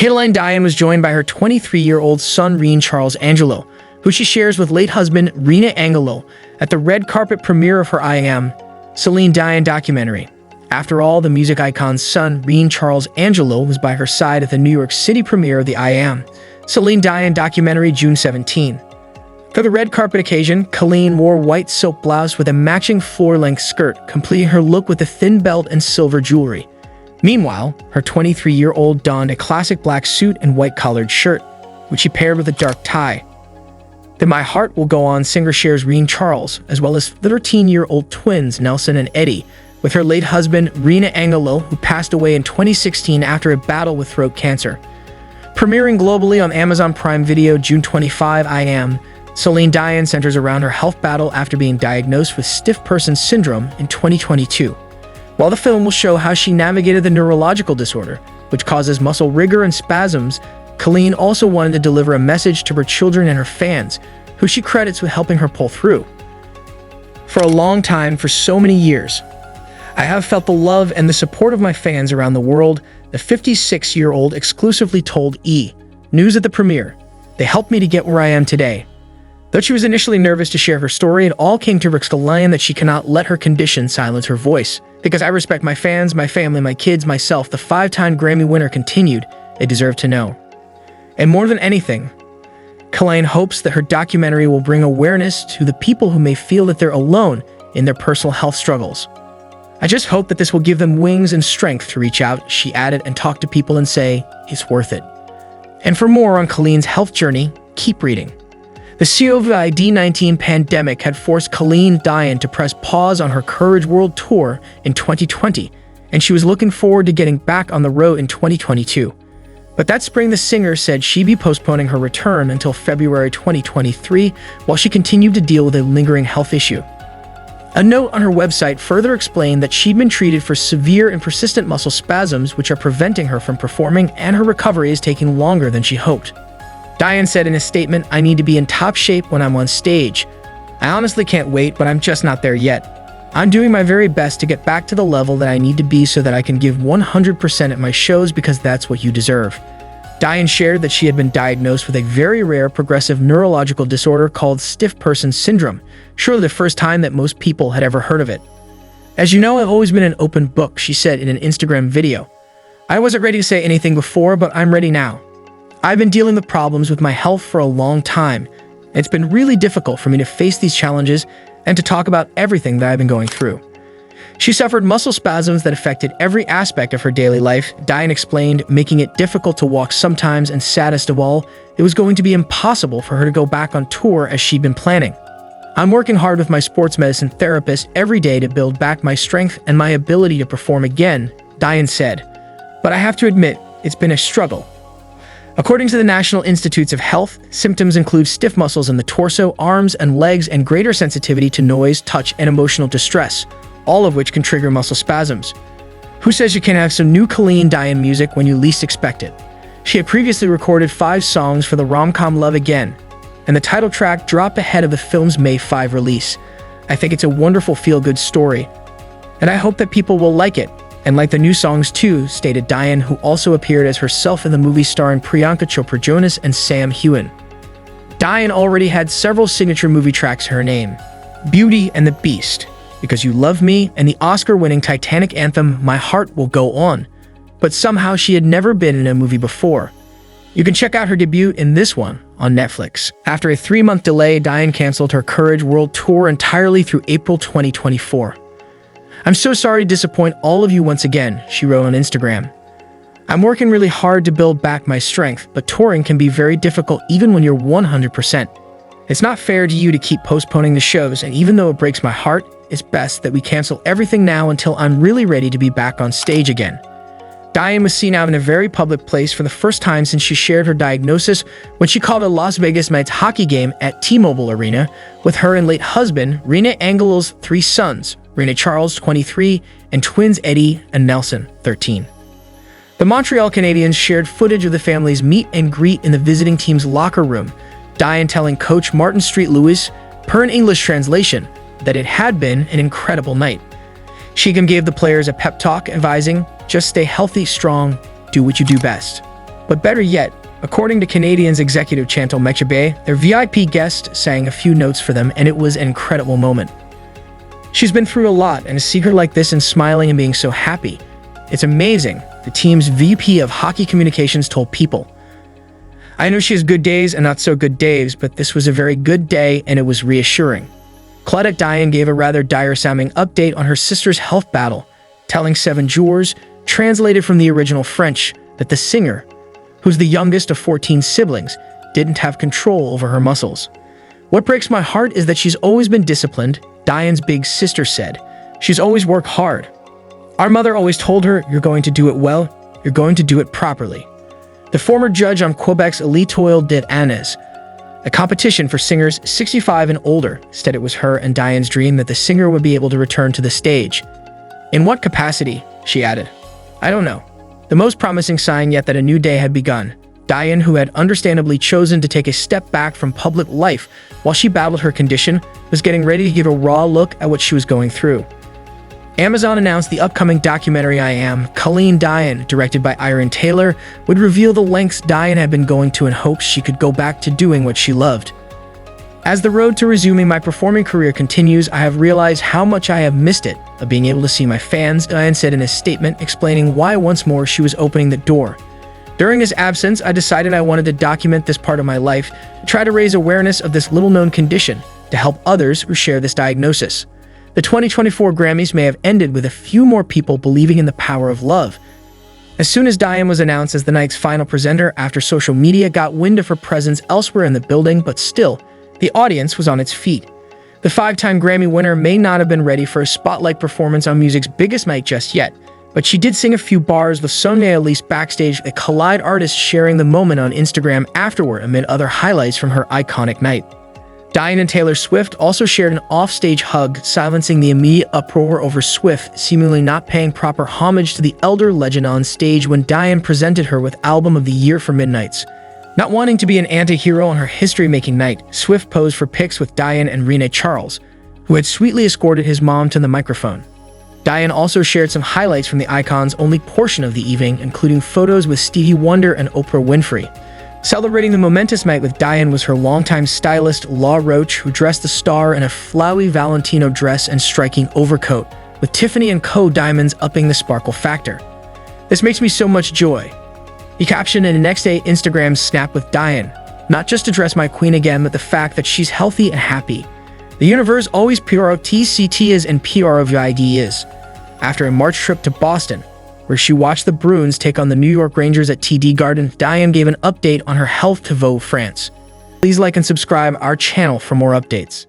Céline Dion was joined by her 23-year-old son Rene Charles Angelil, who she shares with late husband Rene Angelil at the red carpet premiere of her I Am, Céline Dion documentary. After all, the music icon's son, Rene Charles Angelil, was by her side at the New York City premiere of the I Am, Céline Dion documentary June 17. For the red carpet occasion, Céline wore white silk blouse with a matching floor-length skirt, completing her look with a thin belt and silver jewelry. Meanwhile, her 23-year-old donned a classic black suit and white-collared shirt, which she paired with a dark tie. The My Heart Will Go On singer shares Rene Charles, as well as 13-year-old twins Nelson and Eddie, with her late husband Rene Angelil, who passed away in 2016 after a battle with throat cancer. Premiering globally on Amazon Prime Video June 25, I Am, Céline Dion centers around her health battle after being diagnosed with stiff person syndrome in 2022. While the film will show how she navigated the neurological disorder, which causes muscle rigor and spasms, Céline also wanted to deliver a message to her children and her fans, who she credits with helping her pull through. For a long time, for so many years, I have felt the love and the support of my fans around the world, the 56-year-old exclusively told E! News at the premiere. They helped me to get where I am today. Though she was initially nervous to share her story, it all came to Céline that she cannot let her condition silence her voice. Because I respect my fans, my family, my kids, myself, the 5-time Grammy winner continued, they deserve to know. And more than anything, Céline hopes that her documentary will bring awareness to the people who may feel that they're alone in their personal health struggles. I just hope that this will give them wings and strength to reach out, she added, and talk to people and say, it's worth it. And for more on Céline's health journey, keep reading. The COVID-19 pandemic had forced Céline Dion to press pause on her Courage World Tour in 2020, and she was looking forward to getting back on the road in 2022. But that spring, the singer said she'd be postponing her return until February 2023 while she continued to deal with a lingering health issue. A note on her website further explained that she'd been treated for severe and persistent muscle spasms which are preventing her from performing, and her recovery is taking longer than she hoped. Dion said in a statement, "I need to be in top shape when I'm on stage. I honestly can't wait, but I'm just not there yet. I'm doing my very best to get back to the level that I need to be so that I can give 100% at my shows, because that's what you deserve." Dion shared that she had been diagnosed with a very rare progressive neurological disorder called stiff person syndrome, surely the first time that most people had ever heard of it. "As you know, I've always been an open book," she said in an Instagram video. "I wasn't ready to say anything before, but I'm ready now. I've been dealing with problems with my health for a long time. It's been really difficult for me to face these challenges and to talk about everything that I've been going through." She suffered muscle spasms that affected every aspect of her daily life, Dion explained, making it difficult to walk sometimes, and saddest of all, it was going to be impossible for her to go back on tour as she'd been planning. "I'm working hard with my sports medicine therapist every day to build back my strength and my ability to perform again," Dion said. "But I have to admit, it's been a struggle." According to the National Institutes of Health, symptoms include stiff muscles in the torso, arms, and legs, and greater sensitivity to noise, touch, and emotional distress, all of which can trigger muscle spasms. Who says you can't have some new Céline Dion music when you least expect it? She had previously recorded 5 songs for the rom-com Love Again, and the title track dropped ahead of the film's May 5 release. "I think it's a wonderful feel-good story, and I hope that people will like it, and like the new songs too," stated Dion, who also appeared as herself in the movie starring Priyanka Chopra Jonas and Sam Heughan. Dion already had several signature movie tracks to her name: Beauty and the Beast, Because You Love Me, and the Oscar-winning Titanic anthem My Heart Will Go On. But somehow she had never been in a movie before. You can check out her debut in this one on Netflix. After a 3-month delay, Dion canceled her Courage World Tour entirely through April 2024. "I'm so sorry to disappoint all of you once again," she wrote on Instagram. "I'm working really hard to build back my strength, but touring can be very difficult even when you're 100%. It's not fair to you to keep postponing the shows, and even though it breaks my heart, it's best that we cancel everything now until I'm really ready to be back on stage again." Dion was seen out in a very public place for the first time since she shared her diagnosis when she called a Las Vegas Knights hockey game at T-Mobile Arena with her and late husband Rene Angelil's 3 sons, Rene Charles, 23, and twins Eddie and Nelson, 13. The Montreal Canadiens shared footage of the family's meet and greet in the visiting team's locker room, Dion telling coach Martin Street-Lewis, per an English translation, that it had been an incredible night. She gave the players a pep talk, advising, "Just stay healthy, strong, do what you do best." But better yet, according to Canadians executive Chantal Mechabe, their VIP guest sang a few notes for them, and it was an incredible moment. She's been through a lot, and to see her like this and smiling and being so happy, it's amazing, the team's VP of Hockey Communications told People. I know she has good days and not so good days, but this was a very good day and it was reassuring. Claudette Diane gave a rather dire-sounding update on her sister's health battle, telling 7 Jours, translated from the original French, that the singer, who's the youngest of 14 siblings, didn't have control over her muscles. What breaks my heart is that she's always been disciplined, Diane's big sister said. She's always worked hard. Our mother always told her, you're going to do it well, you're going to do it properly. The former judge on Quebec's Étoile des Années, a competition for singers 65 and older, said it was her and Diane's dream that the singer would be able to return to the stage. In what capacity? She added. I don't know. The most promising sign yet that a new day had begun. Diane, who had understandably chosen to take a step back from public life while she battled her condition, was getting ready to give a raw look at what she was going through. Amazon announced the upcoming documentary I Am, Colleen Diane, directed by Iron Taylor, would reveal the lengths Diane had been going to in hopes she could go back to doing what she loved. As the road to resuming my performing career continues, I have realized how much I have missed it, of being able to see my fans, Diane said in a statement explaining why once more she was opening the door. During his absence, I decided I wanted to document this part of my life, to try to raise awareness of this little-known condition, to help others who share this diagnosis. The 2024 Grammys may have ended with a few more people believing in the power of love. As soon as Diane was announced as the night's final presenter after social media got wind of her presence elsewhere in the building, but still, the audience was on its feet. The 5-time Grammy winner may not have been ready for a spotlight performance on music's biggest night just yet, but she did sing a few bars with Sonia Elise backstage, a Collide artist sharing the moment on Instagram afterward amid other highlights from her iconic night. Diane and Taylor Swift also shared an off-stage hug, silencing the immediate uproar over Swift seemingly not paying proper homage to the elder legend on stage when Diane presented her with Album of the Year for Midnights. Not wanting to be an anti-hero on her history-making night, Swift posed for pics with Diane and Rene Charles, who had sweetly escorted his mom to the microphone. Diane also shared some highlights from the icon's only portion of the evening, including photos with Stevie Wonder and Oprah Winfrey. Celebrating the momentous night with Diane was her longtime stylist, Law Roach, who dressed the star in a flowy Valentino dress and striking overcoat, with Tiffany & Co. diamonds upping the sparkle factor. This makes me so much joy. He captioned in the next day Instagram snap with Diane, not just to dress my queen again, but the fact that she's healthy and happy. The universe always PROTCT is and PROVID is. After a March trip to Boston, where she watched the Bruins take on the New York Rangers at TD Garden, Diane gave an update on her health to Vogue France. Please like and subscribe our channel for more updates.